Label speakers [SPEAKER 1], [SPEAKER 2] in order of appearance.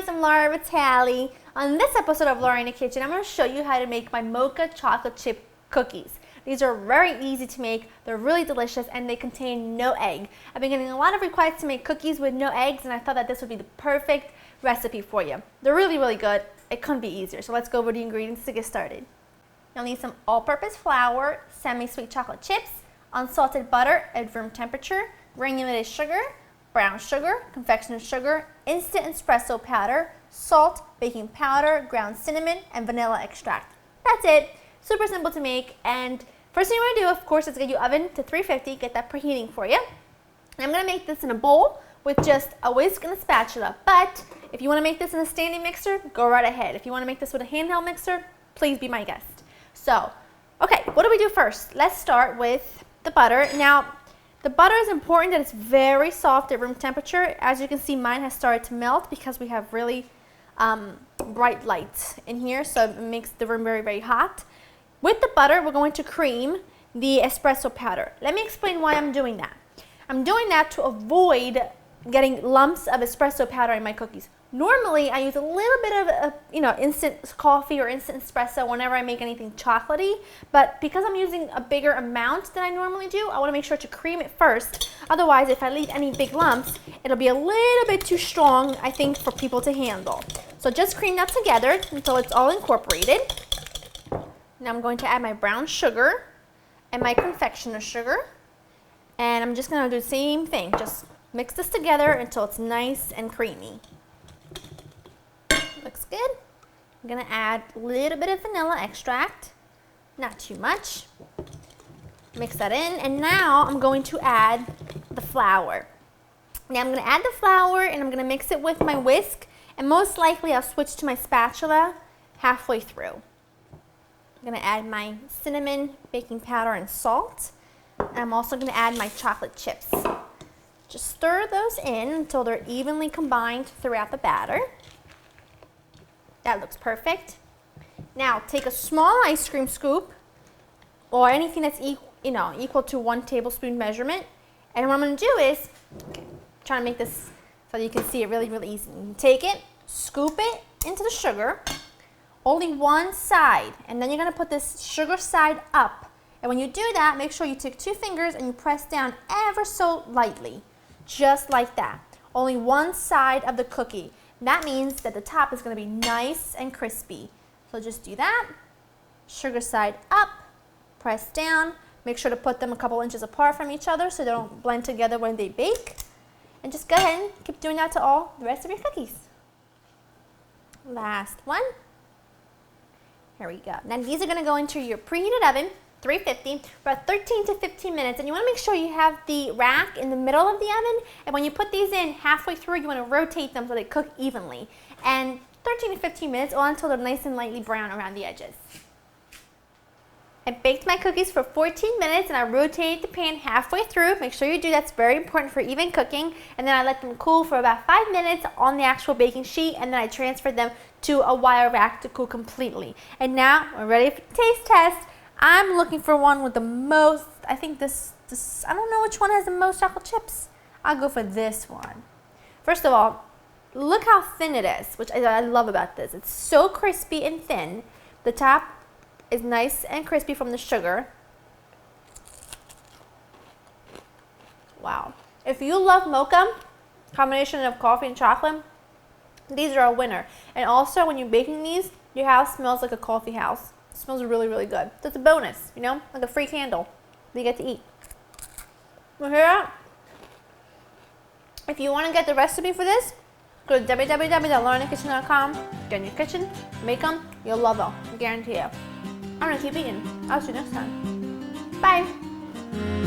[SPEAKER 1] friends, I'm Laura Vitale. On this episode of Laura in the Kitchen, I'm going to show you how to make my Mocha chocolate chip cookies. These are very easy to make, they're really delicious, and they contain no egg. I've been getting a lot of requests to make cookies with no eggs, and I thought that this would be the perfect recipe for you. They're really, really good. It couldn't be easier. So let's go over the ingredients to get started. You'll need some all-purpose flour, semi-sweet chocolate chips, unsalted butter at room temperature, granulated sugar, brown sugar, confectioner's sugar, instant espresso powder, salt, baking powder, ground cinnamon, and vanilla extract. That's it. Super simple to make. And first thing you want to do, of course, is get your oven to 350, get that preheating for you. And I'm going to make this in a bowl with just a whisk and a spatula. But if you want to make this in a standing mixer, go right ahead. If you want to make this with a handheld mixer, please be my guest. So, okay, what do we do first? Let's start with the butter. Now, the butter is important that it's very soft at room temperature. As you can see, mine has started to melt because we have really bright lights in here, so it makes the room very, very hot. With the butter, we're going to cream the espresso powder. Let me explain why I'm doing that. I'm doing that to avoid getting lumps of espresso powder in my cookies. Normally, I use a little bit of instant coffee or instant espresso whenever I make anything chocolatey, but because I'm using a bigger amount than I normally do, I want to make sure to cream it first. Otherwise, if I leave any big lumps, it'll be a little bit too strong, I think, for people to handle. So just cream that together until it's all incorporated. Now I'm going to add my brown sugar and my confectioner's sugar, and I'm just going to do the same thing. Just mix this together until it's nice and creamy. Looks good. I'm going to add a little bit of vanilla extract, not too much. Mix that in, and now I'm going to add the flour. Now I'm going to add the flour, and I'm going to mix it with my whisk, and most likely I'll switch to my spatula halfway through. I'm going to add my cinnamon, baking powder, and salt, and I'm also going to add my chocolate chips. Just stir those in until they're evenly combined throughout the batter. That looks perfect. Now take a small ice cream scoop or anything that's equal to 1 tablespoon measurement. And what I'm going to do is, try to make this so you can see it really, really easy. You take it, scoop it into the sugar, only one side, and then you're going to put this sugar side up. And when you do that, make sure you take 2 fingers and you press down ever so lightly, just like that. Only one side of the cookie. That means that the top is going to be nice and crispy. So just do that. Sugar side up, press down. Make sure to put them a couple inches apart from each other so they don't blend together when they bake. And just go ahead and keep doing that to all the rest of your cookies. Last one. Here we go. Now these are going to go into your preheated oven, 350, for about 13 to 15 minutes. And you want to make sure you have the rack in the middle of the oven. And when you put these in halfway through, you want to rotate them so they cook evenly. And 13 to 15 minutes or until they're nice and lightly brown around the edges. I baked my cookies for 14 minutes and I rotated the pan halfway through. Make sure you do, that's very important for even cooking. And then I let them cool for about 5 minutes on the actual baking sheet, and then I transferred them to a wire rack to cool completely. And now we're ready for the taste test. I'm looking for one with the most, I think this, I don't know which one has the most chocolate chips. I'll go for this one. First of all, look how thin it is, which I love about this. It's so crispy and thin. The top is nice and crispy from the sugar. Wow. If you love mocha, combination of coffee and chocolate, these are a winner. And also, when you're baking these, your house smells like a coffee house. It smells really, really good. That's a bonus, like a free candle that you get to eat. Well, here, if you want to get the recipe for this, go to www.laurinthekitchen.com, get in your kitchen, make them, you'll love them, I guarantee you. I'm going to keep eating. I'll see you next time. Bye.